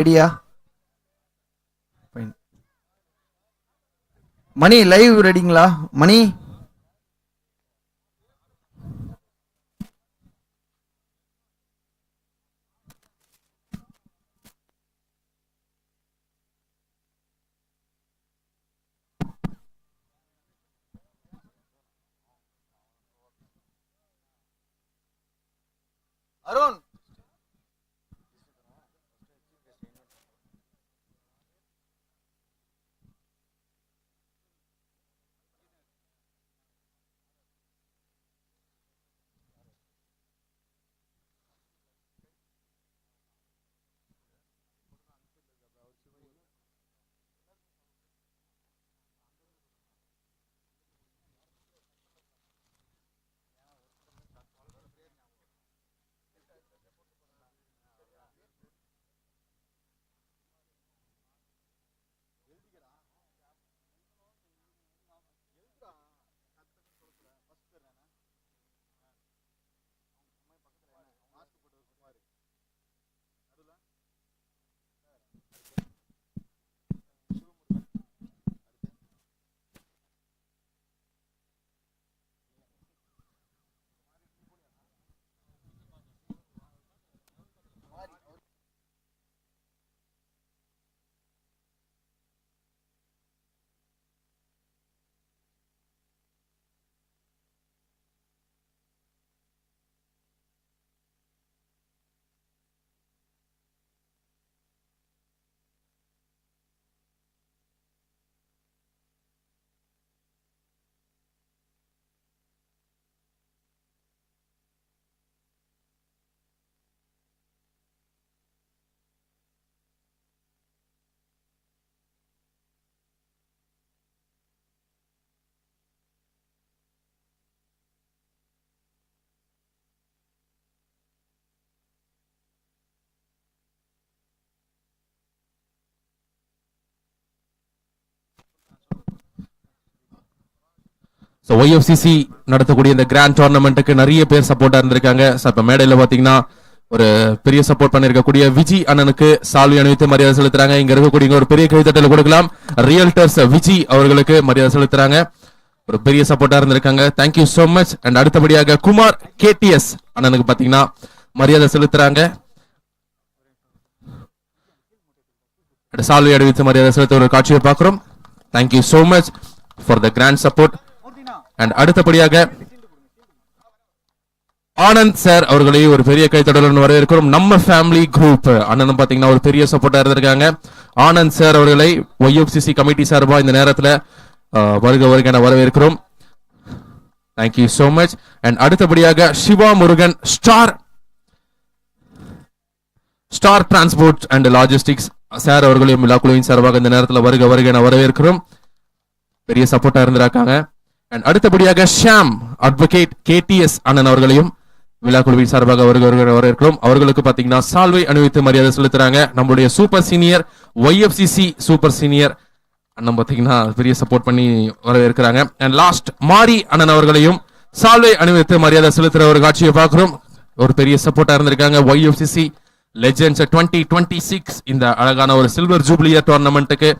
ரெடியா? மணி லைவ் ரெடிங்களா? மணி அருண் ஒய்எஃப்சிசி நடத்தக்கூடிய இந்த கிராண்ட் டோர்னமெண்ட்டுக்கு நிறைய பேர் சப்போர்ட்டா இருந்திருக்காங்க. இப்ப மேடையில பாத்தீங்கன்னா ஒரு பெரிய சப்போர்ட் பண்ணிருக்கக்கூடிய விஜி அண்ணனுக்கு சால்வி அணிவித்து மரியாதை செலுத்துறாங்க. இங்க இருக்கக்கூடிய ஒரு பெரிய கைத்தட்டல் கொடுக்கலாம். ரியல்டர்ஸ் விஜி அவர்களுக்கு மரியாதை செலுத்துறாங்க. ஒரு பெரிய சப்போர்ட்டா இருந்திருக்காங்க. Thank you so much. அண்ட் அடுத்தபடியாக குமார் கேடிஎஸ் அண்ணனுக்கு பாத்தீங்கன்னா மரியாதை செலுத்துறாங்க. சால்வி அணிவித்து மரியாதை செலுத்த ஒரு காட்சியை பார்க்கிறோம். Thank you so much for the grand support. And அடுத்தபடியாக ஆனந்த் சார் அவர்களை ஒரு பெரிய கைத்தொடருடன் வரவேற்கிறோம். நம்ம ஃபேமிலி குரூப் அண்ணன் பாத்தீங்கன்னா ஒரு பெரிய சப்போர்ட்டா இருந்திருக்காங்க. ஆனந்த் சார் அவர்களை ஒய்எஃப்சிசி கமிட்டி சார்பா இந்த நேரத்தில் வருக என வரவேற்கிறோம். Thank you so much. அண்ட் அடுத்தபடியாக Siva Murugan star transport and logistics sir அவர்களையும் விழா குழுவின் சார்பாக இந்த நேரத்தில் வருக என வரவேற்கிறோம். பெரிய சப்போர்ட்டா இருந்திருக்காங்க. அண்ட் அடுத்தபடியாக ஷாம் அட்வொகேட் கேடிஎஸ் அண்ணன் அவர்களையும் விழா குழுவின் சார்பாக வரவேற்கிறோம். அவர்களுக்கு பாத்தீங்கன்னா சால்வை அணிவித்து மரியாதை செலுத்துறாங்க. நம்மளுடைய சூப்பர் சீனியர் ஒய்எஃப்சிசி சூப்பர் சீனியர் அண்ணன் பாத்தீங்கன்னா பெரிய சப்போர்ட் பண்ணி வரவேற்கிறாங்க. அண்ட் லாஸ்ட் மாரி அண்ணன் அவர்களையும் சால்வை அணிவித்து மரியாதை செலுத்துற ஒரு காட்சியை பார்க்கிறோம். ஒரு பெரிய சப்போர்ட்டா இருந்திருக்காங்க. ஒய்எஃப்சிசி லெஜெண்ட்ஸ் 2026 இந்த அழகான ஒரு சில்வர் ஜூப்ளியர் டோர்னமெண்ட்டுக்கு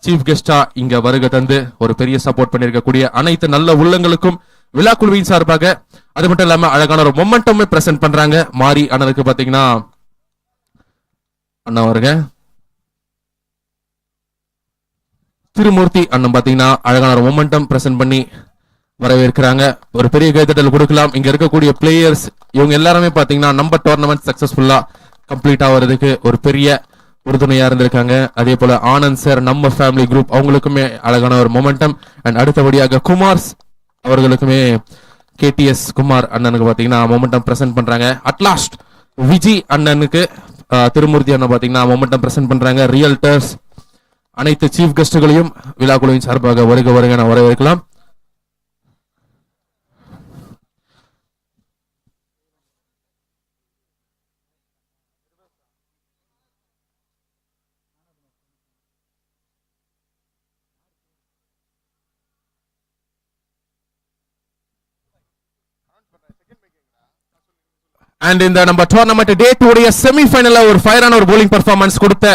சீஃப் கெஸ்டா இங்க வருகை தந்து ஒரு பெரிய சப்போர்ட் பண்ணிருக்கக்கூடிய அனைத்து நல்ல உள்ளங்களுக்கும் விழா குழுவின் சார்பாக அது மட்டும் இல்லாம அழகான ஒரு மொமெண்டம் பிரசன்ட் பண்றாங்க. மாரி அண்ணனுக்கு பாத்தீங்கன்னா அண்ணா வருங்க திருமூர்த்தி அண்ணன் பாத்தீங்கன்னா அழகான ஒரு மொமெண்டம் பிரசன்ட் பண்ணி வரவேற்கிறாங்க. ஒரு பெரிய கைத்தட்டல் கொடுக்கலாம். இங்க இருக்கக்கூடிய பிளேயர்ஸ் இவங்க எல்லாருமே பாத்தீங்கன்னா நம்ம டோர்னமெண்ட் சக்சஸ்ஃபுல்லா கம்ப்ளீட் ஆகிறதுக்கு ஒரு பெரிய உறுதுணையா இருந்திருக்காங்க. அதே போல ஆனந்த் சார் நம்ம ஃபேமிலி குரூப் அவங்களுக்குமே அழகான ஒரு மொமெண்டம். அண்ட் அடுத்தபடியாக குமார்ஸ் அவர்களுக்குமே கேடிஎஸ் குமார் அண்ணனுக்கு பாத்தீங்கன்னா மொமெண்டம் பிரசன்ட் பண்றாங்க. அட்லாஸ்ட் விஜி அண்ணனுக்கு திருமூர்த்தி அண்ணன் பாத்தீங்கன்னா மொமெண்டம் பிரசன்ட் பண்றாங்க. ரியல்டர்ஸ் அனைத்து சீஃப் கெஸ்டுகளையும் விழா குழுவின் சார்பாக வருக என வரவேற்கலாம். அண்ட் இந்த நம்ம டோர்னமெண்ட் டே 2 உடைய செமிஃபைனல்ல ஒரு ஃபயரான ஒரு bowling பெர்ஃபார்மன்ஸ் கொடுத்த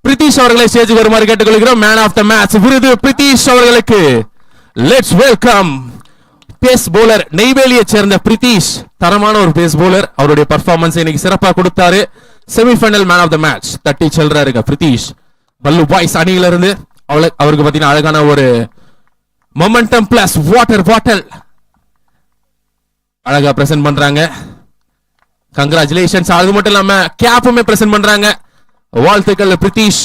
பிரித்திஷ் அவர்களை ஸ்டேஜுக்கு வருமாறு கேட்டுக்கொள்கிறோம். மேன் ஆஃப் த மேட்ச் விருது பிரித்திஷ் அவர்களுக்கு. லெட்ஸ் வெல்கம் பேஸ் bowler நெய்வேலியை சேர்ந்த பிரித்திஷ். தரமான ஒரு பேஸ் bowler. அவருடைய பெர்ஃபார்மன்ஸ் இன்னைக்கு சிறப்பா கொடுத்தாரு. Semifinal man of the match தட்டி செல்றாருங்க பிரித்திஷ். பல்லு பாய்ஸ் அணியில இருந்து அவருக்கு பாத்தீங்கன்னா அழகான ஒரு மொமெண்டம் பிளஸ் வாட்டர் பாட்டில் அழகா பிரசன்ட் பண்றாங்க. கங்க்ராச்சுலேஷன்ஸ். அது மட்டும் இல்லாம கேப்புமே பிரசன்ட் பண்றாங்க. வாழ்த்துக்கள் பிரித்திஷ்.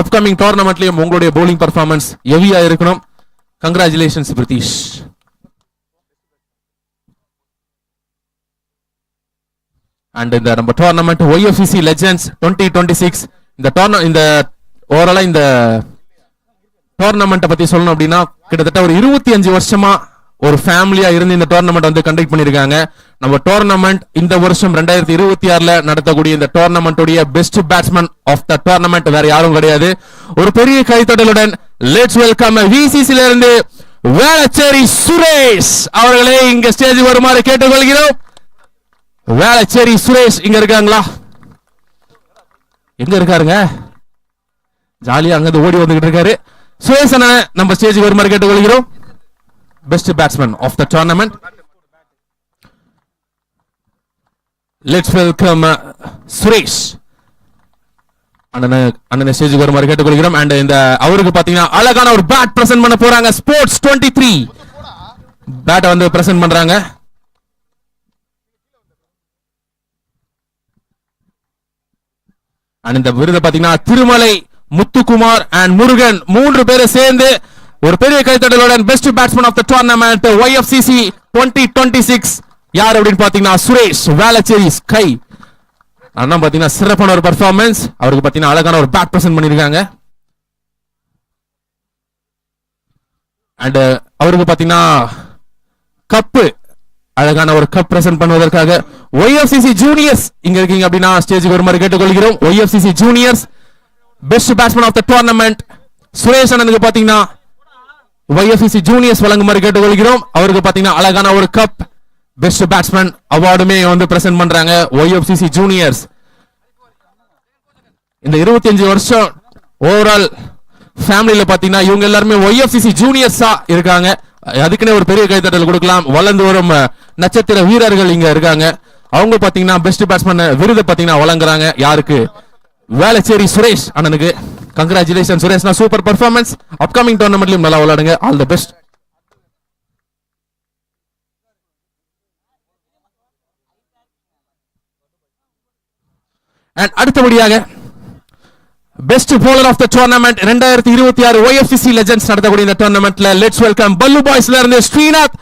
அப்கமிங் டோர்னமெண்ட்லயும் உங்களுடைய bowling பெர்ஃபார்மன்ஸ் ஹெவியா இருக்கணும். கங்க்ராச்சுலேஷன்ஸ் பிரித்திஷ். அண்ட் இந்த நம்ம டோர்னமெண்ட் YFCC Legends 2026 இந்த ஓவராலா இந்த டோர்னமெண்ட்டை பத்தி சொல்லணும் அப்படின்னா கிட்டத்தட்ட ஒரு 25 வருஷமா ஒரு ஃபேமிலியா இருந்து இந்த டோர்னமெண்ட் வந்து கண்டக்ட் பண்ணிருக்காங்க. நம்ம டோர்னமெண்ட் இந்த வருஷம் 2026ல நடத்தக்கூடிய இந்த டோர்னமெண்ட் உடைய best batsman of the tournament வேற யாரும் கிடையாது. ஒரு பெரிய கைத்தட்டலுடன் லெட்ஸ் வெல்கம் VCCல இருந்து வேளச்சேரி சுரேஷ் அவர்களே இங்க ஸ்டேஜ் வருமாறு கேட்டுக்கொள்கிறோம். வேளச்சேரி சுரேஷ் இங்க இருக்காங்களா? எங்க இருக்காருங்க? ஜாலியா அங்க ஓடி வந்துகிட்டு இருக்காரு. சுரேஷ் அண்ணன் நம்ம ஸ்டேஜ் வருமாறு கேட்டுக்கொள்கிறோம். Best batsman of the tournament. Let's welcome Suresh. அண்ணன் ஸ்டேஜுக்கு வருமாறு கேட்டுக்கொள்கிறோம். அண்ட் இந்த அவருக்கு பாத்தீங்கன்னா அழகான ஒரு பேட் பிரசன்ட் பண்ண போறாங்க. ஸ்போர்ட்ஸ் 23 பேட் வந்து பிரசன்ட் பண்றாங்க. அண்ட் இந்த விருது பாத்தீங்கன்னா திருமலை, முத்துக்குமார் அண்ட் முருகன் 3 பேரை சேர்ந்து ஒரு பெரிய கைத்தட்டலுடன் best batsman of the tournament YFCC 2026 யார் அப்படின்னு பாத்தீங்கன்னா சுரேஷ் வேளச்சேரி ஸ்கை அண்ணா. பாத்தீங்கன்னா சிறப்பான ஒரு பெர்ஃபார்மன்ஸ். அவருக்கு பாத்தீங்கன்னா அழகான ஒரு பேட் பிரசன்ட் பண்ணிருக்காங்க. அண்ட் அவருக்கு பாத்தீங்கன்னா கப்பு அழகான ஒரு கப் பிரசன்ட் பண்ணுவதற்காக YFCC ஜூனியர்ஸ் இங்க இருக்கீங்க அப்படின்னா ஸ்டேஜுக்கு வருமாறு கேட்டுக்கொள்கிறோம். YFCC juniors best batsman of the tournament Suresh அண்ணனுக்கு பாத்தீங்கன்னா YFCC ஜூனியர்ஸ் வழங்குமாறு கேட்டுக்கொள்கிறோம். அவருக்கு பாத்தீங்கன்னா அழகான ஒரு கப் பெஸ்ட் பேட்ஸ்மேன் அவார்டுமே வந்து பிரசன்ட் பண்றாங்க YFCC ஜூனியர்ஸ். இந்த 25 வருஷம் ஓவரால் ஃபேமிலியில பாத்தீங்கன்னா இவங்க எல்லாருமே YFCC ஜூனியர்ஸா இருக்காங்க. அதுக்குன்னு ஒரு பெரிய கைத்தட்டல் கொடுக்கலாம். வளர்ந்து வரும் நட்சத்திர வீரர்கள் இங்க இருக்காங்க. அவங்க பாத்தீங்கன்னா பெஸ்ட் பேட்ஸ்மேன் விருது பாத்தீங்கன்னா வழங்குறாங்க. யாருக்கு? வேளச்சேரி சுரேஷ் அண்ணனுக்கு. Congratulation Suresh. Super performance. Upcoming டோர்னமெண்ட்லயும் நல்லா விளையாடுங்க. All the best. அண்ட் அடுத்தபடியாக best bowler of the tournament 2026 YFCC Legends நடத்தக்கூடிய இந்த டோர்னமெண்ட்ல லெட்ஸ் வெல்கம் பல்லு பாய்ஸ்ல இருந்து ஸ்ரீநாத்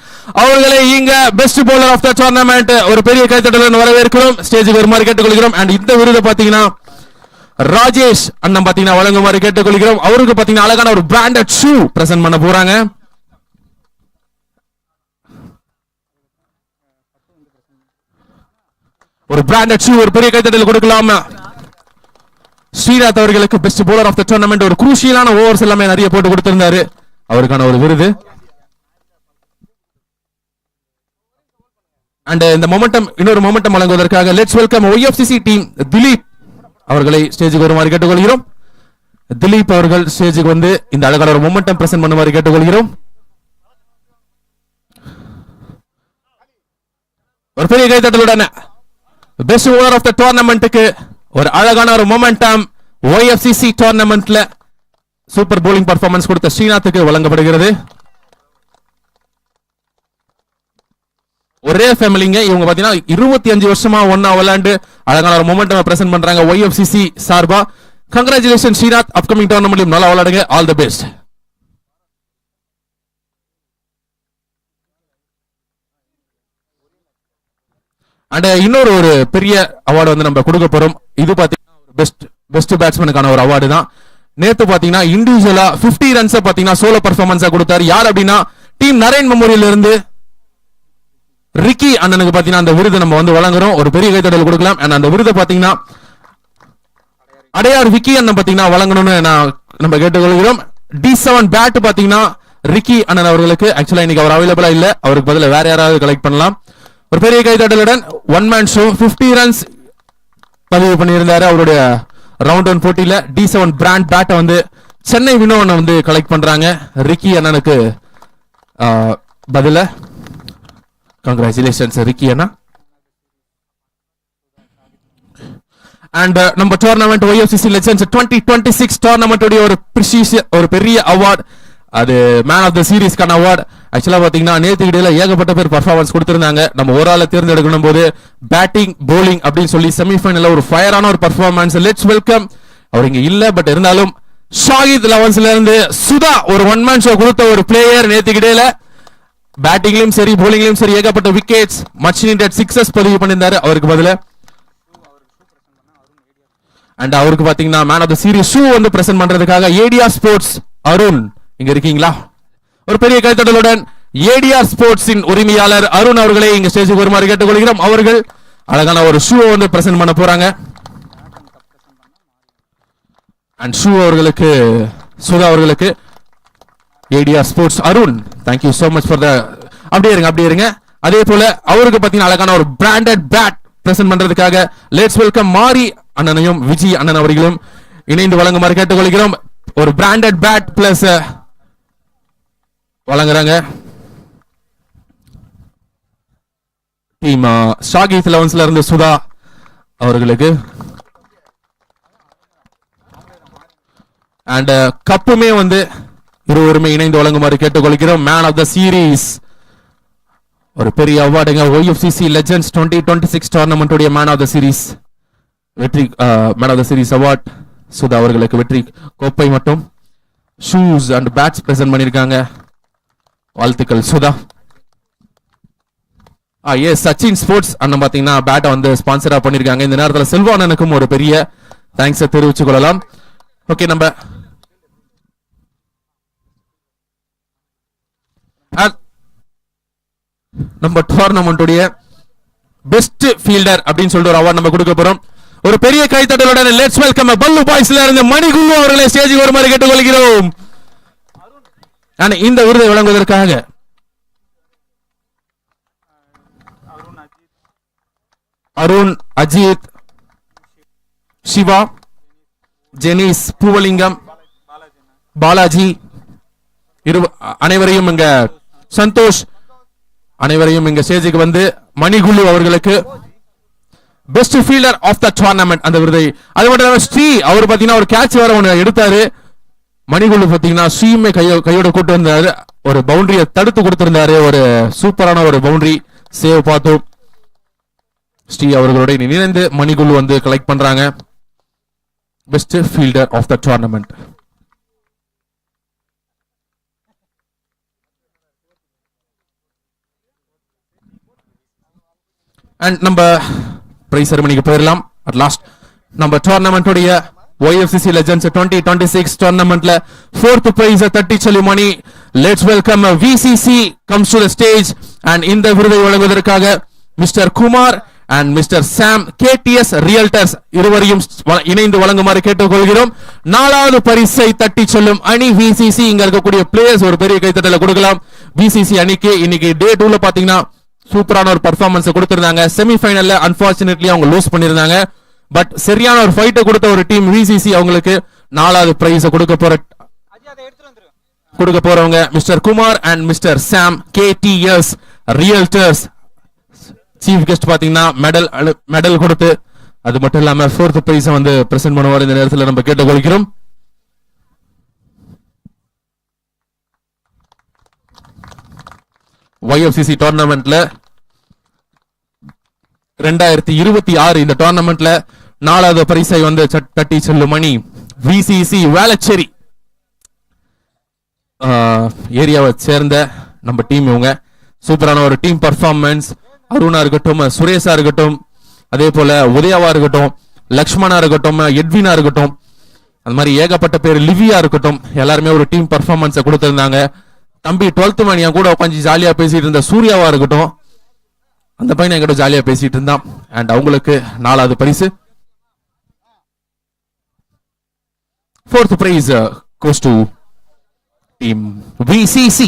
அவர்களை இங்க best bowler of the tournament ஒரு பெரிய கைத்தட்டலுடன் வரவேற்கிறோம். ஸ்டேஜுக்கு வருமாறு கேட்டுக்கொள்கிறோம். அண்ட் இந்த விருது பாத்தீங்கன்னா ராஜேஷ் அண்ணன் பாத்தீங்கன்னா வழங்குமாறு கேட்டுக்கொள்கிறோம். அவருக்கு பாத்தீங்கன்னா அழகான ஒரு பிராண்டட் ஷூ பிரசன்ட் பண்ண போறாங்க. ஒரு பிராண்டட் ஷூ ஒரு பெரிய கைத்தட்டல் கொடுக்கலாம். ஸ்ரீநாத் அவர்களுக்கு best bowler of the tournament ஒரு குரூஷியலான ஓவர்ஸ் எல்லாமே நிறைய போட்டு கொடுத்திருந்தாரு. அவருக்கான ஒரு விருது. அண்ட் இந்த மொமெண்டம் இன்னொரு மொமெண்டம் வழங்குவதற்காக let's welcome YFCC team Dilip அவர்களை ஸ்டேஜுக்கு வருமாறு கேட்டுக்கொள்கிறோம். திலீப் அவர்கள் ஸ்டேஜுக்கு வந்து இந்த அழகான ஒரு மொமெண்டம் பிரசன்ட் பண்ணுமாறு கேட்டுக்கொள்கிறோம். ஒரு பெரிய கைத்தட்டலுடன் பெஸ்ட் bowler ஆஃப் த டோர்னமெண்ட்டுக்கு ஒரு அழகான ஒரு மொமெண்டம் YFCC டோர்னமெண்ட்ல சூப்பர் bowling பெர்ஃபார்மன்ஸ் கொடுத்த ஸ்ரீநாத்துக்கு வழங்கப்படுகிறது. ஒரே ஃபேமிலிங்க இவங்க பாத்தீங்கன்னா 25 வருஷமா ஒன்னா விளையாண்டு அழகான ஒரு மொமெண்டம் பிரசன்ட் பண்றாங்க YFCC சார்பா. கங்க்ராச்சுலேஷன் ஸ்ரீநாத். அப்கமிங் டோர்னமெண்ட்லயும் நல்லா விளையாடுங்க. All the best. அண்ட் இன்னொரு ஒரு பெரிய அவார்டு வந்து நம்ம கொடுக்க போறோம். இது பாத்தீங்கன்னா ஒரு பெஸ்ட் பேட்ஸ்மேனுக்கான ஒரு அவார்டு தான். நேத்து பாத்தீங்கன்னா இண்டிவிஜுவலா 50 ரன்ஸ் பாத்தீங்கன்னா சோலோ பெர்ஃபார்மன்ஸா கொடுத்தாரு. யார் அப்படின்னா டீம் நரேன் மெமோரியல் இருந்து ரிக்கி அண்ணனுக்கு பாத்தீங்கன்னா அந்த விருது நம்ம வந்து வழங்குறோம். ஒரு பெரிய கைத்தட்டல் கொடுக்கலாம். அண்ட் அந்த விருதை பாத்தீங்கன்னா அடையார் விக்கி அண்ணன் பாத்தீங்கன்னா வழங்கணும்னு நம்ம கேட்டுக்கொள்கிறோம். D7 பேட் பாத்தீங்கன்னா ரிக்கி அண்ணன் அவர்களுக்கு. ஆக்சுவலா இன்னைக்கு அவர் அவைலபிளா இல்ல. அவருக்கு பதிலா வேற யாராவது கலெக்ட் பண்ணலாம். ஒரு பெரிய கைதட்டலுடன் ஒன் மேன் ஷோ 50 ரன்ஸ் பதிவு பண்ணியிருந்தாரு அவருடைய ரவுண்ட் ஒன் போட்டியில. D7 பிராண்ட் பேட்டை வந்து சென்னை வினோவனை வந்து கலெக்ட் பண்றாங்க. ரிக்கி அண்ணனுக்கு பதில கங்க்ராச்சுலேஷன்ஸ் ரிக்கி அண்ணா. அண்ட் நம்ம டோர்னமெண்ட் YFCC லெஜெண்ட்ஸ் 2026 டோர்னமெண்ட் ஒரு பெரிய அவார்ட், அது மேன் ஆஃப் த சீரீஸ்க்கான அவார்ட். ஆக்சுவலா பாத்தீங்கன்னா நேத்து இடையில ஏகப்பட்ட பேர் பர்ஃபார்மன்ஸ் கொடுத்திருந்தாங்க. நம்ம ஒரு ஆளை தேர்ந்தெடுக்கணும் போது பேட்டிங் போலிங் அப்படின்னு சொல்லி செமிஃபைனல்ல ஒரு ஃபயரான ஒரு பர்ஃபார்மன்ஸ். லெட்ஸ் வெல்கம், அவர் இங்க இல்ல பட் இருந்தாலும் ஷாகித் லெவன்ஸ்ல இருந்து சுதா ஒரு ஒன் மேன் ஷோ கொடுத்த ஒரு பிளேயர். நேத்து இடையில பேட்டிங்லயும் சரி போலிங்லயும் சரி ஏகப்பட்ட விக்கெட்ஸ் மச் நீடட் சிக்ஸஸ் பதிவு பண்ணியிருந்தாரு. அவருக்கு பதில அண்ட் அவருக்கு பாத்தீங்கன்னா மேன் ஆஃப் த சீரிஸ் ஷூ வந்து பிரசன்ட் பண்றதுக்காக ஏடிஆர் ஸ்போர்ட்ஸ் அருண் இங்க இருக்கீங்களா? ஒரு பெரிய கைத்தட்டலுடன் ஏடிஆர் ஸ்போர்ட்ஸின் உரிமையாளர் அருண் அவர்களை இங்க ஸ்டேஜுக்கு வருமாறு கேட்டுக்கொள்கிறோம். அவர்கள் அழகான ஒரு ஷூ வந்து பிரசன்ட் பண்ண போறாங்க. அண்ட் ஷூ அவர்களுக்கு சுதா அவர்களுக்கு ADR sports Arun thank you so much for த அப்படியே இருங்க. அதே போல அவருக்கு பாத்தீங்கன்னா அழகான ஒரு பிராண்டட் பேட் பிரசன்ட் பண்றதுக்காக லெட்ஸ் வெல்கம் மாரி அண்ணனையும் விஜய் அண்ணன் அவர்களும் இணைந்து வழங்குமாறு கேட்டுக்கொள்கிறோம். ஒரு பிராண்டட் பேட் பிளஸ் வழங்குறாங்க டீம் ஷாகித் லெவன்ஸ்ல இருந்து சுதா அவர்களுக்கு. அண்ட் கப்புமே வந்து இருவருமே இணைந்து வழங்குமாறு கேட்டுக்கொள்கிறோம். மேன் ஆஃப் த சீரீஸ் ஒரு பெரிய அவார்டுங்க. YFCC லெஜெண்ட்ஸ் 2026 டோர்னமெண்ட் உடைய மேன் ஆஃப் த சீரீஸ் வெற்றி man of the series award Sudha அவர்களுக்கு வெற்றி கோப்பை மட்டும் ஷூஸ் அண்ட் பேட்ஸ் பிரசன்ட் பண்ணிருக்காங்க. வாழ்த்துக்கள் சுதா. சச்சின் ஸ்போர்ட்ஸ் அண்ணன் பாத்தீங்கன்னா பேட்டை வந்து ஸ்பான்சரா பண்ணிருக்காங்க. இந்த நேரத்தில் செல்வானனுக்கும் ஒரு பெரிய தேங்க்ஸ் தெரிவித்துக் கொள்ளலாம். ஓகே, நம்ம டோர்னமெண்ட்டுடைய பெஸ்ட் ஃபீல்டர் அப்படின்னு சொல்லிட்டு ஒரு அவார்ட் நம்ம கொடுக்க போறோம். ஒரு பெரிய கைத்தட்டலுடன் லெட்ஸ் வெல்கம் பல்லு பாய்ஸ்ல இருந்து மணிகுல்லு அவர்களை ஸ்டேஜுக்கு வருமாறு கேட்டுக்கொள்கிறோம். இந்த விருதை வழங்குவதற்காக அருண், அஜித், சிவா, ஜெனிஸ், பூவலிங்கம், பாலாஜி அனைவரையும் இங்க சந்தோஷ் அனைவரையும் இங்க ஸ்டேஜுக்கு வந்து மணிகுல்லு அவர்களுக்கு best fielder of the tournament அந்த விருதை. அது மட்டும் இல்லாம ஸ்ரீ அவர் பாத்தீங்கன்னா ஒரு கேட்ச் வேற ஒன்று எடுத்தாரு. மணிகுல்லு பாத்தீங்கன்னா ஸ்ரீமே கையோட கூட்டு வந்தாரு, ஒரு பவுண்டரியை தடுத்து கொடுத்திருந்தாரு. ஒரு சூப்பரான ஒரு பவுண்டரி சேவ் பார்த்தோம். ஸ்ரீ அவர்களோட இணைந்து மணிகுல்லு வந்து கலெக்ட் பண்றாங்க best fielder of the tournament. And நம்ம பிரைஸ் செரமனிக்கு போயிடலாம். அட் லாஸ்ட் நம்ம டோர்னமெண்ட் உடைய YFCC Legends 2026 டோர்னமெண்ட்ல 4th பிரைஸ் 30 சொல்லி மணி. Let's welcome VCC comes to the stage and இந்த விருதை வழங்குவதற்காக mister Kumar and mister Sam KTS realtors இருவரையும் இணைந்து வழங்குமாறு கேட்டுக்கொள்கிறோம். 4வது பரிசை தட்டி சொல்லும் அணி VCC. இங்க இருக்கக்கூடிய பிளேயர்ஸ் ஒரு பெரிய கைத்தட்டல கொடுக்கலாம். VCC அணிக்கு இன்னைக்கு டே 2ல பாத்தீங்கன்னா சூப்பரான ஒரு பர்ஃபார்மன்ஸ் கொடுத்திருந்தாங்க. செமிஃபைனல்ல அன்பார்ச்சுனேட்லி அவங்க லூஸ் பண்ணிருந்தாங்க. பட் சரியான ஒரு ஃபைட்டை கொடுத்த ஒரு டீம் VCC. அவங்களுக்கு 4வது பிரைஸ் கொடுக்க போறவங்க mister Kumar and mister Sam KTS realtors. Chief guest பாத்தீங்கன்னா மெடல் கொடுத்து அது மட்டும் இல்லாம 4th பிரைஸ் வந்து பிரசன்ட் பண்ணுவார். இந்த நேரத்தில் நம்ம கேட்டுக்கொள்கிறோம். YFCC டோர்னமெண்ட்ல 2026 இந்த டோர்னமெண்ட்ல 4வது பரிசை வந்து தட்டி செல்லும் மணி VCC வேளச்சேரி ஏரியாவை சேர்ந்த நம்ம டீம். இவங்க சூப்பரான ஒரு டீம் பர்ஃபார்மன்ஸ். அருணா இருக்கட்டும், சுரேஷா இருக்கட்டும், அதே போல உதயாவா இருக்கட்டும், லக்ஷ்மணா இருக்கட்டும், எட்வினா இருக்கட்டும், அந்த மாதிரி ஏகப்பட்ட பேர், லிவியா இருக்கட்டும், எல்லாருமே ஒரு டீம் பர்ஃபார்மன்ஸை கொடுத்திருந்தாங்க. தம்பி 12th மணியா கூட உட்காந்து ஜாலியா பேசிட்டு இருந்த சூர்யாவா இருக்கட்டும், அந்த பையனை என்கிட்ட ஜாலியா பேசிட்டு இருந்தான். அண்ட் அவங்களுக்கு 4வது பரிசு. 4th prize goes to team VCC.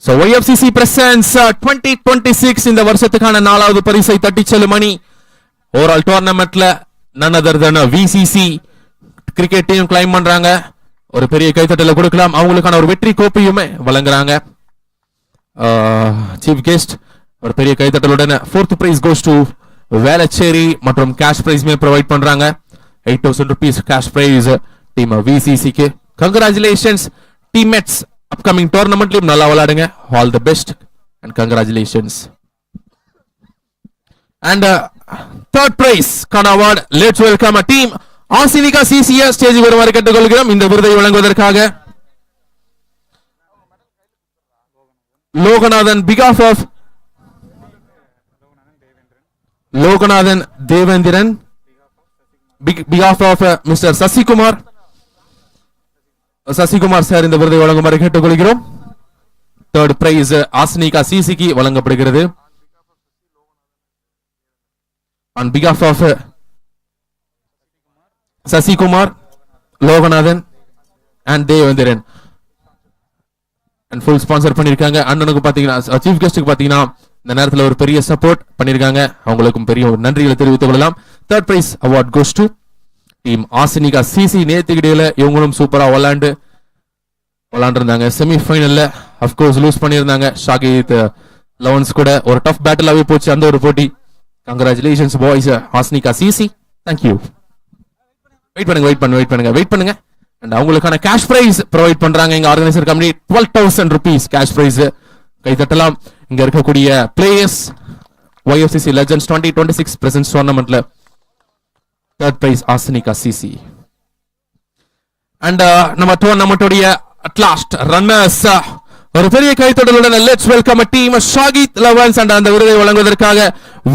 So YFCC presents 2026 இந்த வருஷத்துக்கான 4வது பரிசை தட்டி செல்லும் அணி. ஓவரால் டோர்னமெண்ட்ல none other than VCC cricket team claim பண்றாங்க. ஒரு பெரிய கைத்தட்டல கொடுக்கலாம். அவங்களுக்கான ஒரு வெற்றி கோப்பையுமே வழங்குறாங்க. சீஃப் கெஸ்ட் ஒரு பெரிய கைத்தட்டலுடன் 4th price goes to Velachery மற்றும் கேஷ் பிரைஸ்மே ப்ரொவைட் பண்றாங்க. 8000 rupees cash price team VCC க்கு. Congratulations teammates. upcoming tournamentலயும் நல்லா விளையாடுங்க. all the best and congratulations. And third prize கான award, let's welcome a team ஆசினிகா CCA ஸ்டேஜுக்கு வருமாறு கேட்டுக்கொள்கிறோம். இந்த விருதை வழங்குவதற்காக Loganathan behalf of Loganathan Devendran behalf of Mr. Sasikumar sir இந்த விருதை வழங்குமாறு கேட்டுக்கொள்கிறோம். தேர்ட் பிரைஸ் ஆசினிகா சிசிக்கு வழங்கப்படுகிறது. on behalf of Sasikumar, Loganathan and Devendran and full sponsor பண்ணிருக்காங்க. அண்ணனுக்கு பாத்தீங்கன்னா சீஃப் கெஸ்டுக்கு பாத்தீங்கன்னா இந்த நேரத்தில் ஒரு பெரிய சப்போர்ட் பண்ணிருக்காங்க. அவங்களுக்கும் பெரிய ஒரு நன்றிகளை தெரிவித்துக் கொள்ளலாம். Third prize award goes to team ஆசினிகா சிசி. நேத்துக்கிடையில இவங்களும் சூப்பரா விளையாண்டிருந்தாங்க. செமி ஃபைனல்ல அப்கோர்ஸ் லூஸ் பண்ணியிருந்தாங்க. ஷாகித் லெவன்ஸ் கூட ஒரு டஃப் பேட்டிலாவே போச்சு அந்த ஒரு போட்டி. கங்க்ராச்சுலேஷன்ஸ் பாய்ஸ் ஆசினிகா சிசி. தேங்க்யூ. வெயிட் பண்ணுங்க. அண்ட் அவங்களுக்கான கேஷ் பிரைஸ் ப்ரொவைட் பண்றாங்க எங்க organiser company. 12,000 rupees cash prize கை தட்டலாம். இங்க இருக்கக்கூடிய பிளேயர்ஸ் YFCC Legends 2026 பிரசன்ஸ் டோர்னமெண்ட்ல தேர்ட் பிரைஸ் ஆசினிகா சிசி. அண்ட் நம்ம டோர்னமெண்டோடைய அட்லாஸ்ட் ரன்னர்ஸ் ஒரு பெரிய கைத்தட்டலுடன் let's welcome team Shahid elevens. And அந்த விருதை வழங்குவதற்காக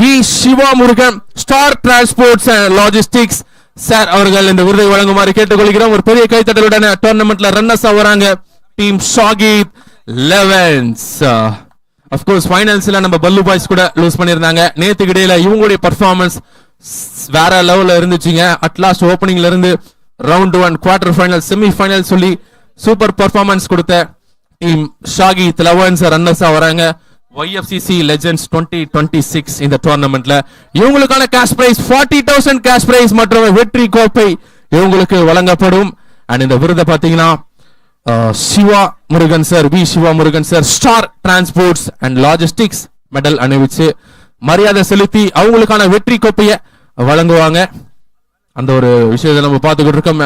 V Siva Murugan star transports and logistics sir அவர்கள் இந்த விருதை வழங்குமாறு கேட்டுக்கொள்கிறோம். ஒரு பெரிய கைத்தட்டலுடன் டோர்னமெண்ட்ல ரன்னர்ஸ் வராங்க டீம் ஷாகித் லெவன்ஸ். அப்கோர்ஸ் ஃபைனல்ஸ்ல நம்ம பல்லு பாய்ஸ் கூட லூஸ் பண்ணியிருந்தாங்க. நேத்துக்கு இடையில இவங்களுடைய பர்ஃபார்மன்ஸ் வேற லெவல்ல இருந்துச்சுங்க. அட்லாஸ்ட் ஓப்பனிங்ல இருந்து round 1 quarter final semi final சொல்லி சூப்பர் பர்ஃபார்மன்ஸ் கொடுத்த டீம் ஷாகித் லெவன்ஸ் ரன்னர்ஸா வராங்க. YFCC Legends 2026 இந்த டோர்னமெண்ட்ல இவங்களுக்கான கேஷ் பிரைஸ் 40,000 கேஷ் பிரைஸ் மற்றும் வெற்றி கோப்பை இவங்களுக்கு வழங்கப்படும். அண்ட் இந்த விருதை பாத்தீங்கன்னா Siva Murugan sir, V Siva Murugan sir star transports and logistics medal அணிவிச்சு மரியாதை செலுத்தி அவங்களுக்கான வெற்றி கோப்பையை வழங்குவாங்க. அந்த ஒரு விஷயத்தை நம்ம பார்த்துக்கிட்டு இருக்கோம்.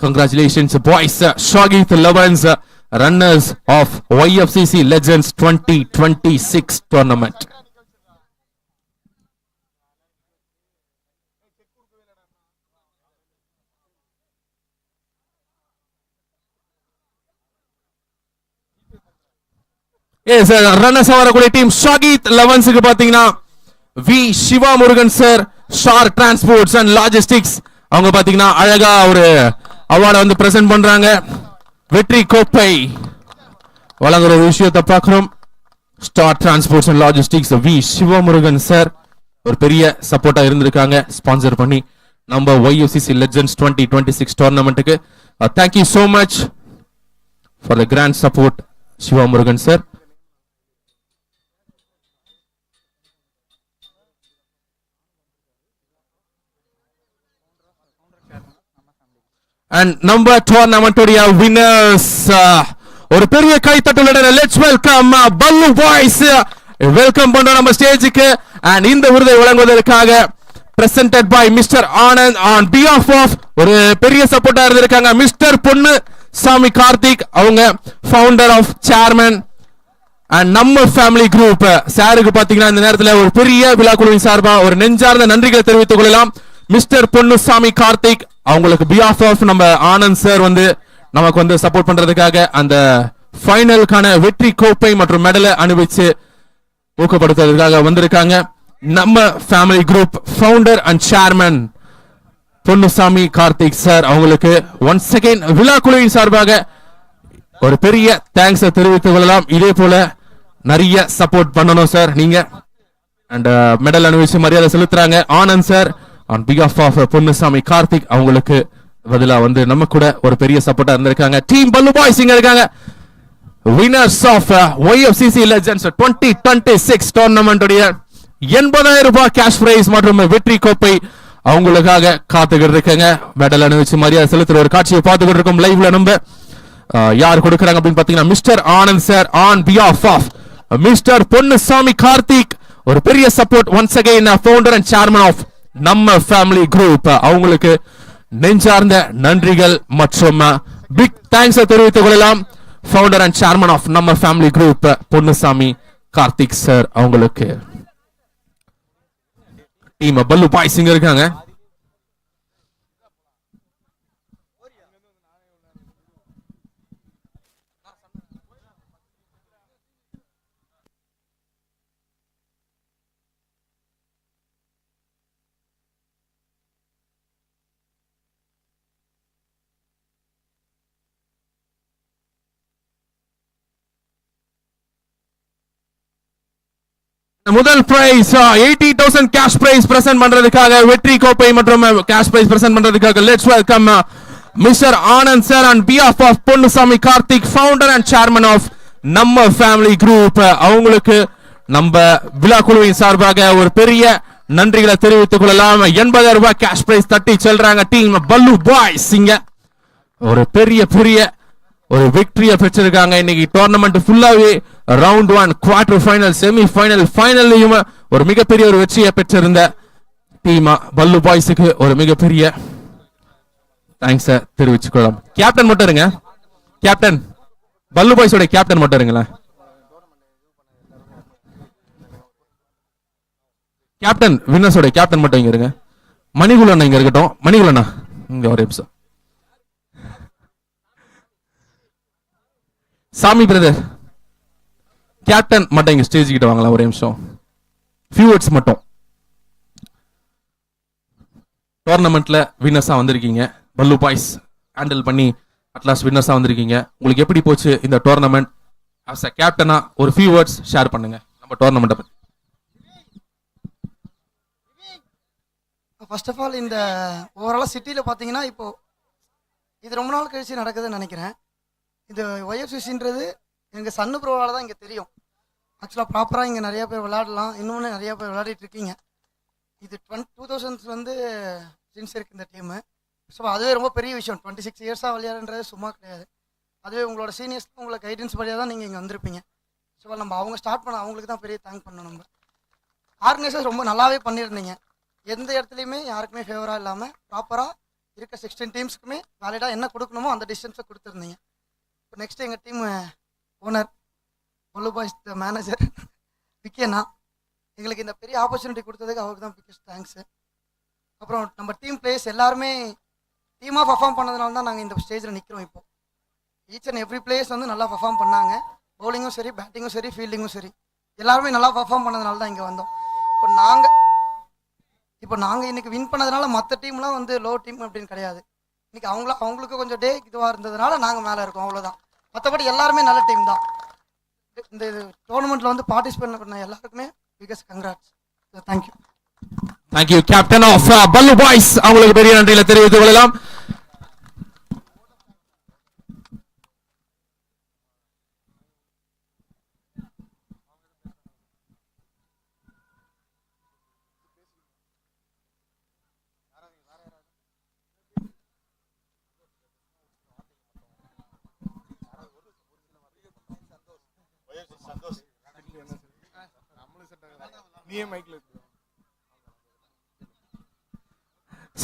Congratulations boys Shahid elevens runners of YFCC Legends 2026 tournament. Yes, runners வரக்கூடிய டீம் ஷாகித் லெவன்ஸ்க்கு பாத்தீங்கன்னா V Siva Murugan sir star transports and logistics அவங்க பாத்தீங்கன்னா அழகா ஒரு அவார்டை வந்து பிரசன்ட் பண்றாங்க. வெற்றி கோப்பை வழங்குற ஒரு விஷயத்தை பார்க்கிறோம். Star transports and logistics V Sivamurugan sir ஒரு பெரிய சப்போர்ட்டா இருந்திருக்காங்க ஸ்பான்சர் பண்ணி நம்ம YFCC Legends 2026 டோர்னமெண்ட்டுக்கு. Thank you so much for the grand support Sivamurugan sir. And number tournament உடைய winners ஒரு பெரிய கைத்தட்டலுடன் லெட்ஸ் வெல்கம் பல்லு பாய்ஸ். வெல்கம் பண்றோம் நம்ம ஸ்டேஜுக்கு. அண்ட் இந்த விருதை வழங்குவதற்காக presented by mister Anand on behalf of ஒரு பெரிய சப்போர்ட்டா இருந்திருக்காங்க மிஸ்டர் பொன்னு சாமி கார்த்திக். அவங்க ஃபவுண்டர் ஆஃப் சேர்மன் அண்ட் நம்ம ஃபேமிலி குரூப் சாருக்கு பாத்தீங்கன்னா இந்த நேரத்தில் ஒரு பெரிய விழா குழுவின் சார்பா ஒரு நெஞ்சார்ந்த நன்றிகளை தெரிவித்துக் கொள்ளலாம். மிஸ்டர் பொன்னு சாமி கார்த்திக் அவங்களுக்கு பிஹாஃப் ஆஃப் நம்ம ஆனந்த் சார் வந்து நமக்கு வந்து சப்போர்ட் பண்றதுக்காக அந்த ஃபைனலுக்கான வெற்றி கோப்பை மற்றும் மெடலை அணிவிச்சு ஊக்கப்படுத்துவதற்காக வந்திருக்காங்க. நம்ம family group founder and chairman Ponnusamy Karthik sir அவங்களுக்கு ஒன்ஸ் அகைன் விழா குழுவின் சார்பாக ஒரு பெரிய தேங்க்ஸ் தெரிவித்துக் கொள்ளலாம். இதே போல நிறைய சப்போர்ட் பண்ணணும் சார் நீங்க. அண்ட் மெடல் அணிவிச்சு மரியாதை செலுத்துறாங்க Anand sir on behalf of Ponnusamy Karthik. அவங்களுக்கு பதிலா வந்து நம்ம கூட ஒரு பெரிய சப்போர்ட்டா இருந்திருக்காங்க டீம் பல்லு பாய்ஸ் இங்க இருக்காங்க. winners of YFCC Legends 2026 tournament உடைய 80,000 ரூபாய் கேஷ் பிரைஸ் மற்றும் வெற்றி கோப்பை அவங்களுக்காக காத்துக்கிட்டு இருக்கங்க. மெடல் அணிவிச்சு மரியாதை செலுத்துற ஒரு காட்சியை பார்த்துக்கிட்டு இருக்கோம் லைவ்ல. நம்ம யார் கொடுக்கறாங்க அப்படின்னு பாத்தீங்கன்னா mister Anand sir on behalf of mister Ponnusamy Karthik. ஒரு பெரிய support once again founder and chairman of நம்ம ஃபேமிலி குரூப். அவங்களுக்கு நெஞ்சார்ந்த நன்றிகள் மற்றும் பிக் தேங்க்ஸ் தெரிவித்துக் கொள்ளலாம். ஃபவுண்டர் அண்ட் சேர்மன் ஆஃப் நம்ம family group Ponnusamy Karthik sir அவங்களுக்கு. டீம் பல்லு பாய்ஸ் இங்க இருக்காங்க. முதல் பிரைஸ் 80,000 கேஷ் பிரைஸ் பிரசன்ட் பண்றதுக்காக வெற்றி கோப்பை மற்றும் கேஷ் பிரைஸ் பிரசன்ட் பண்றதுக்காக let's welcome mister Anand sir on behalf of Ponnusamy Karthik founder and chairman of நம்ம ஃபேமிலி குரூப். அவங்களுக்கு நம்ம விழா குழுவின் சார்பாக ஒரு பெரிய நன்றிகளை தெரிவித்துக் கொள்ளலாம். 80,000 ரூபாய் கேஷ் பிரைஸ் தட்டி செல்றாங்க டீம் பல்லு பாய்ஸ். இங்க ஒரு பெரிய ஒரு விக்டரியை பெற்றிருக்காங்க. இன்னைக்கு டோர்னமெண்ட் ஃபுல்லாவே round 1 quarter final semi final ஃபைனல்லையும் ஒரு மிகப்பெரிய ஒரு வெற்றியை பெற்றிருந்த டீம் பல்லு பாய்ஸுக்கு ஒரு மிகப்பெரிய தேங்க்ஸ் தெரிவிச்சுக்கலாம். கேப்டன் மட்டும் இருங்க, கேப்டன் பல்லு பாய்ஸோட கேப்டன் மட்டும் இருங்களேன். கேப்டன் வின்னர்ஸோட கேப்டன் மட்டும் இங்க இருங்க. மணிகுலண்ணா இங்க இருக்கட்டும். மணிகுலண்ணா இங்க ஒரு நிமிஷம். சாமி பிரதர் கேப்டன் மட்டும் இங்க ஸ்டேஜ் கிட்ட வாங்கலாம் ஒரு நிமிஷம். ஃபியூ வேர்ட்ஸ் மட்டும். டோர்னமெண்ட்ல வின்னர்ஸா வந்திருக்கீங்க, பல்லு பாய்ஸ் ஹேண்டில் பண்ணி அட்லாஸ்ட் வின்னர்ஸா வந்திருக்கீங்க. உங்களுக்கு எப்படி போச்சு இந்த டோர்னமெண்ட்? ஆஸ் அ கேப்டனா ஒரு ஃபியூ வேர்ட்ஸ் ஷேர் பண்ணுங்க நம்ம டோர்னமெண்ட்டை பத்தி. ஃபர்ஸ்ட் ஆஃப் ஆல் இந்த ஓவராலாக சிட்டியில் பார்த்தீங்கன்னா இப்போ இது ரொம்ப நாள் கழிச்சு நடக்குதுன்னு நினைக்கிறேன். இந்த ஒய்எஃப்சிசின்றது எங்கள் சன்னு ப்ரோவால் தான் இங்கே தெரியும். ஆக்சுவலாக ப்ராப்பராக இங்கே நிறையா பேர் விளையாடலாம், இன்னொன்று நிறையா பேர் விளையாடிட்டு இருக்கீங்க. இது 2000 சின்ஸ் இருக்குது இந்த டீமு. ஸோ அதுவே ரொம்ப பெரிய விஷயம். 26 இயர்ஸாக விளையாடுன்றது சும்மா கிடையாது. அதுவே உங்களோட சீனியர்ஸ் உங்களை கைடன்ஸ் படியாக தான் நீங்கள் இங்கே வந்திருப்பீங்க. ஸோ நம்ம அவங்க ஸ்டார்ட் பண்ண அவங்களுக்கு தான் பெரிய தேங்க் பண்ணணும். நம்ம ஆர்கனைசர்ஸ் ரொம்ப நல்லாவே பண்ணியிருந்தீங்க. எந்த இடத்துலையுமே யாருக்குமே ஃபேவராக இல்லாமல் ப்ராப்பராக இருக்க 16 டீம்ஸுக்குமே வேலிடாக என்ன கொடுக்கணுமோ அந்த டிஸ்டன்ஸை கொடுத்துருந்தீங்க. இப்போ நெக்ஸ்ட் எங்கள் டீம் ஓனர் பல்லு பாய்ஸ் மேனேஜர் விக்கேண்ணா எங்களுக்கு இந்த பெரிய ஆப்பர்ச்சுனிட்டி கொடுத்ததுக்கு அவருக்கு தான் பிக்கஸ்ட் தேங்க்ஸு. அப்புறம் நம்ம டீம் பிளேயர்ஸ் எல்லாருமே டீமாக பர்ஃபார்ம் பண்ணதுனால தான் நாங்கள் இந்த ஸ்டேஜில் நிற்கிறோம். இப்போது ஈச் அண்ட் எவ்ரி பிளேயர்ஸ் வந்து நல்லா பர்ஃபார்ம் பண்ணாங்க. பவுலிங்கும் சரி, பேட்டிங்கும் சரி, ஃபீல்டிங்கும் சரி, எல்லாருமே நல்லா பர்ஃபார்ம் பண்ணதுனால தான் இங்கே வந்தோம். இப்போ நாங்கள் இன்றைக்கி வின் பண்ணதுனால மற்ற டீம்லாம் வந்து லோ டீம் அப்படின்னு கிடையாது. இன்றைக்கி அவங்களுக்கு கொஞ்சம் டே இதுவாக இருந்ததுனால நாங்கள் மேலே இருக்கோம், அவ்வளோதான். மற்றபடி எல்லாருமே நல்ல டீம் தான். இந்த டோர்னமெண்ட்டில் வந்து பார்ட்டிசிபேட் பண்ண எல்லாருக்குமே biggest congrats. Thank you captain of Pallu boys. அவங்களுக்கு பெரிய நன்றிகளை தெரிவித்துக் கொள்ளலாம்.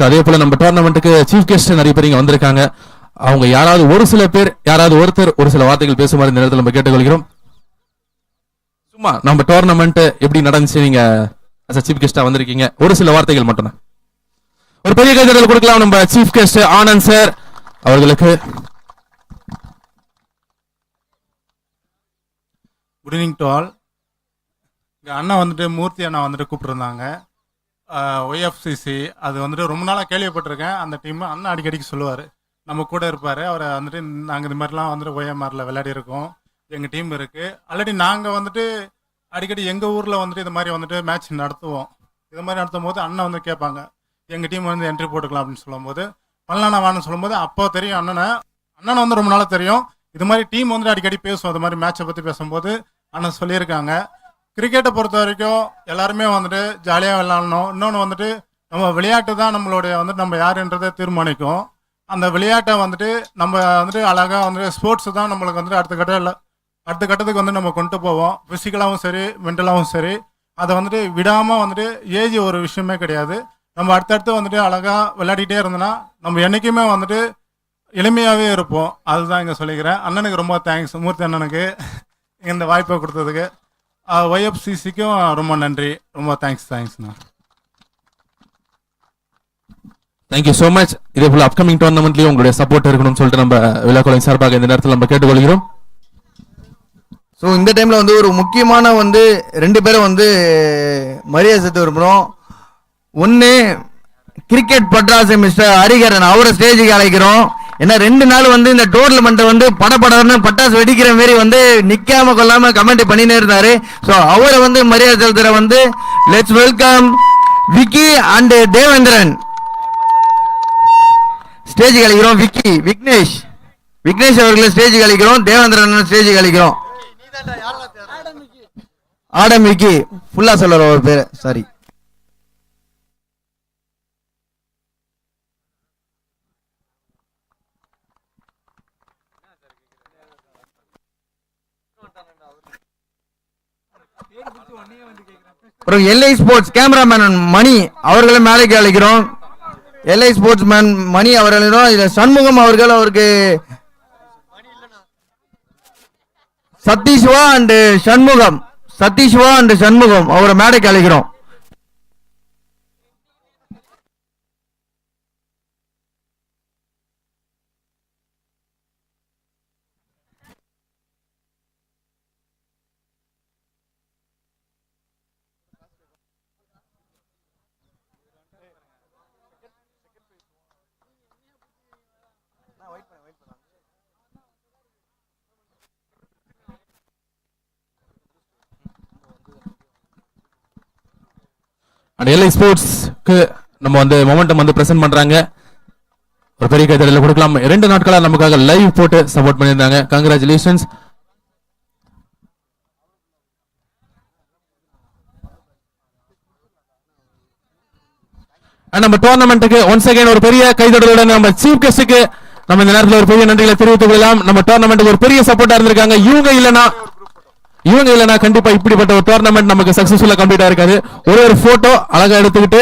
அதே போல நம்ம டோர்னமெண்ட்டுக்கு சீஃப் கெஸ்ட் நிறைய பேர் இங்க வந்திருக்காங்க. அவங்க யாராவது ஒரு சில பேர் யாராவது ஒருத்தர் ஒரு சில வார்த்தைகள் பேசுமாறு இந்த நேரத்தில் நம்ம கேட்டுக்கொள்கிறோம். சும்மா நம்ம டோர்னமெண்ட் எப்படி நடந்துச்சு, நீங்க சீஃப் கெஸ்டா வந்திருக்கீங்க, ஒரு சில வார்த்தைகள் மட்டும். ஒரு பெரிய கைதட்டல் கொடுக்கலாம் நம்ம சீஃப் கெஸ்ட் ஆனந்த் சார் அவர்களுக்கு. Good evening to all. இங்கே அண்ணா வந்துட்டு மூர்த்தி அண்ணா வந்துட்டு கூப்பிட்டுருந்தாங்க. ஒய்எஃப்சிசி அது வந்துட்டு ரொம்ப நாளாக கேள்விப்பட்டிருக்கேன். அந்த டீம் அண்ணா அடிக்கடிக்கு சொல்லுவார், நம்ம கூட இருப்பார். அவரை வந்துட்டு நாங்கள் இந்த மாதிரிலாம் வந்துட்டு OMRல விளையாடி இருக்கோம், எங்கள் டீம் இருக்குது. ஆல்ரெடி நாங்கள் வந்துட்டு அடிக்கடி எங்கள் ஊரில் வந்துட்டு இது மாதிரி வந்துட்டு மேட்ச் நடத்துவோம். இது மாதிரி நடத்தும் போது அண்ணன் வந்து கேட்பாங்க, எங்கள் டீம் வந்து என்ட்ரி போட்டுக்கலாம் அப்படின்னு சொல்லும்போது பண்ணலாம்னா வான்னு சொல்லும்போது அப்போ தெரியும் அண்ணனை வந்து ரொம்ப நாளாக தெரியும். இது மாதிரி டீம் வந்துட்டு அடிக்கடி பேசுவோம். அது மாதிரி மேட்சை பற்றி பேசும்போது அண்ணன் சொல்லியிருக்காங்க. கிரிக்கெட்டை பொறுத்த வரைக்கும் எல்லாருமே வந்துட்டு ஜாலியாக விளையாடணும். இன்னொன்று வந்துட்டு நம்ம விளையாட்டு தான் நம்மளுடைய வந்துட்டு நம்ம யாருன்றதை தீர்மானிக்கும். அந்த விளையாட்டை வந்துட்டு நம்ம வந்துட்டு அழகாக வந்துட்டு ஸ்போர்ட்ஸ் தான் நம்மளுக்கு வந்துட்டு அடுத்த கட்டத்துக்கு வந்து நம்ம கொண்டு போவோம். ஃபிசிக்கலாகவும் சரி மென்டலாகவும் சரி. அதை வந்துட்டு விடாமல் வந்துட்டு ஏஜ் ஒரு விஷயமே கிடையாது. நம்ம அடுத்தடுத்து வந்துட்டு அழகாக விளையாடிட்டே இருந்தோன்னா நம்ம என்றைக்குமே வந்துட்டு எளிமையாகவே இருப்போம். அதுதான் இங்கே சொல்லிக்கிறேன். அண்ணனுக்கு ரொம்ப தேங்க்ஸ், மூர்த்தி அண்ணனுக்கு இந்த வாய்ப்பை கொடுத்ததுக்கு. ஒய்எஃப்சிசிக்கும் ரொம்ப நன்றி, ரொம்ப தேங்க்ஸ்ண்ணா. Thank you so much. இதே போல அப்கமிங் டோர்னமெண்ட்லயும் உங்களுடைய சப்போர்ட் இருக்கணும்னு சொல்லிட்டு நம்ம விழாக்குழுவின் சார்பாக இந்த நேரத்தில் நம்ம கேட்டுக்கொள்கிறோம். ஸோ இந்த டைம்ல வந்து ஒரு முக்கியமான வந்து 2 பேரை வந்து மரியாதை செலுத்த விரும்புகிறோம். ஒன்று கிரிக்கெட் பட்ராசி மிஸ்டர் ஹரிகரன், அவரை ஸ்டேஜுக்கு அழைக்கிறோம். ஏன்னா 2 நாள் வந்து இந்த டோர்னமெண்ட் வந்து படப்படன்னு பட்டாசு வெடிக்கிற மாரி வந்து நிக்காம கொள்ளாம கமெண்ட் பண்ணினே இருந்தாரு. ஸோ அவரை வந்து மரியாதை செலுத்துற வந்து let's welcome Vicky and Devendran ஸ்டேஜுக்கு அழைக்கிறோம். விக்னேஷ் அவர்களை ஸ்டேஜுக்கு அழைக்கிறோம். தேவேந்திரன் ஸ்டேஜுக்கு அழைக்கிறோம். ஆடம் விக்கி ஃபுல்லா சொல்ற ஒரு பேரு, சாரி. அப்புறம் எல்ஐ ஸ்போர்ட்ஸ் கேமராமேன் மணி அவர்களை மேலைக்கு அழைக்கிறோம். எல்ஐ ஸ்போர்ட்ஸ் மேன் மணி அவர்களும் சண்முகம் அவர்கள், அவருக்கு சதீஷ்வா அண்ட் சண்முகம் அவரை மேடைக்கு அழைக்கிறோம். அண்ட் எல்ஐ ஸ்போர்ட்ஸ்க்கு நம்ம வந்து மொமெண்டம் வந்து பிரசன்ட் பண்றாங்க. ஒரு பெரிய கைதடல கொடுக்கலாம். 2 நாட்களா நமக்காக லைவ் போட்டு சப்போர்ட் பண்ணியிருந்தாங்க. கங்க்ராச்சுலேஷன்ஸ். நம்ம டோர்னமெண்ட்டுக்கு ஒன்ஸ் அகைன் ஒரு பெரிய கைதடலுடன் நம்ம சீஃப் கெஸ்டுக்கு நம்ம இந்த நேரத்தில் ஒரு பெரிய நன்றிகளை தெரிவித்துக் கொள்ளலாம். நம்ம டோர்னமெண்ட்டுக்கு ஒரு பெரிய சப்போர்ட்டா இருந்திருக்காங்க. இவங்க இல்லைனா கண்டிப்பா இப்படிப்பட்ட ஒரு டோர்னமெண்ட் நமக்கு சக்சஸ்ஃபுல்லா கம்ப்ளீட் ஆயிருக்காது. ஒரு போட்டோ அழகா எடுத்துக்கிட்டு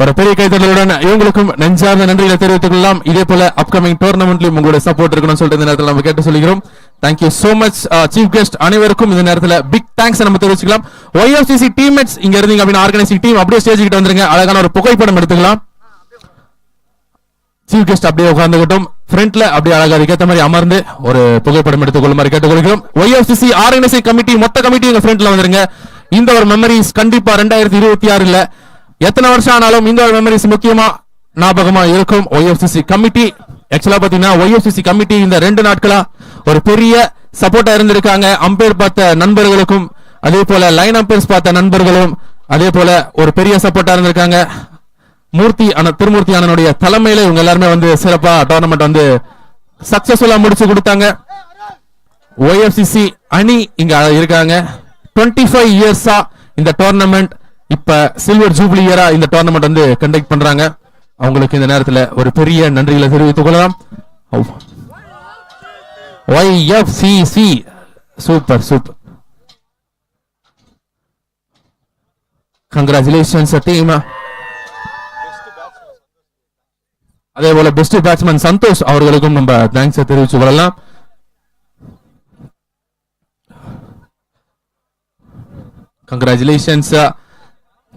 ஒரு பெரிய கைதடலுடன் இவங்களுக்கும் நெஞ்சார்ந்த நன்றிகளை தெரிவித்துக் கொள்ளலாம். இதே போல அப்கமிங் டோர்னமெண்ட்லயும் உங்களுடைய சப்போர்ட் இருக்கணும்னு சொல்லிட்டு இந்த நேரத்தில் நம்ம கேட்டு சொல்லிக்கிறோம். Thank you so much chief guest அனைவருக்கும் இந்த நேரத்தில் பிக் தேங்க்ஸ் நம்ம தெரிவிச்சுக்கலாம். ஒய்எஃப்சிசி டீம்மேட்ஸ் இங்க இருந்தீங்க அப்படின்னா ஆர்கனைசிங் டீம் அப்படியே ஸ்டேஜ் கிட்ட வந்துருங்க. அழகான ஒரு புகைப்படம் எடுத்துக்கலாம். சீஃப் கெஸ்ட் அப்படியே உட்கார்ந்துகிட்டும் ஃப்ரண்ட்ல அப்படியே அழகா அதுக்கேற்ற மாதிரி அமர்ந்து ஒரு புகைப்படம் எடுத்துக்கொள்ளும் மாதிரி கேட்டுக்கொள்கிறோம். ஒய்எஃப்சிசி ஆர்கனைசிங் கமிட்டி மொத்த கமிட்டி எங்க ஃப்ரண்ட்ல வந்துருங்க. இந்த ஒரு மெமரிஸ் கண்டிப்பா 2026 எத்தனை வருஷம் ஆனாலும் இந்த ஒரு மெமரிஸ் முக்கியமா ஞாபகமா இருக்கும். ஒய்எஃப்சிசி கமிட்டி ஆக்சுவலா பாத்தீங்கன்னா ஒய்எஃப்சிசி கமிட்டி இந்த 2 நாட்களா ஒரு பெரிய சப்போர்ட்டா இருந்திருக்காங்க. அம்பையர் பார்த்த நண்பர்களுக்கும் அதே போல லைன் அம்பையர்ஸ் பார்த்த நண்பர்களும் அதே போல ஒரு பெரிய சப்போர்ட்டா இருந்திருக்காங்க. திருமூர்த்தி அண்ணனுடைய தலைமையில இவங்க எல்லாருமே வந்து சிறப்பா டோர்னமெண்ட் வந்து சக்சஸ்ஃபுல்லா முடிச்சு கொடுத்தாங்க. ஒய்எஃப்சிசி அணி இங்க இருக்காங்க. 25 இயர்ஸா இந்த டோர்னமெண்ட் இப்ப சில்வர் ஜூப்ளி இயரா இந்த டோர்னமெண்ட் வந்து கண்டக்ட் பண்றாங்க. அவங்களுக்கு இந்த நேரத்தில் ஒரு பெரிய நன்றிகளை தெரிவித்துக் கொள்ளலாம். ஒய்எஃப்சிசி சூப்பர். Congratulations team. அதே போல பெஸ்ட் பேட்ஸ்மேன் சந்தோஷ் அவர்களுக்கும் நம்ம தேங்க்ஸ் தெரிவிச்சு கொள்ளலாம். கங்க்ராச்சுலேஷன்ஸ்.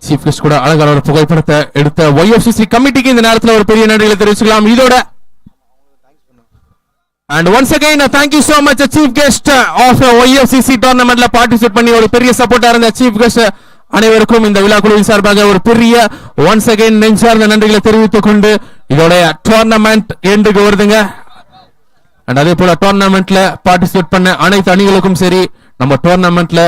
சீஃப் கெஸ்ட் கூட அழகான ஒரு புகைப்படத்தை எடுத்த ஒய்எஃப்சிசி கமிட்டிக்கு இந்த நேரத்தில் ஒரு பெரிய நன்றிகளை தெரிவிச்சுக்கலாம். இதோட and once again thank you so much chief guest of YFCC tournamentல பார்ட்டிசிபேட் பண்ணி ஒரு பெரிய சப்போர்ட்டா இருந்த சீஃப் கெஸ்ட் அனைவருக்கும் இந்த விழா குழுவின் சார்பாக ஒரு பெரிய once again நெஞ்சார்ந்த நன்றிகளை தெரிவித்துக் கொண்டு இதோட டோர்னமெண்ட் எண்டுக்கு வருதுங்க. அண்ட் அதே போல டோர்னமெண்ட்ல பார்ட்டிசிபேட் பண்ண அனைத்து அணிகளுக்கும் சரி நம்ம டோர்னமெண்ட்ல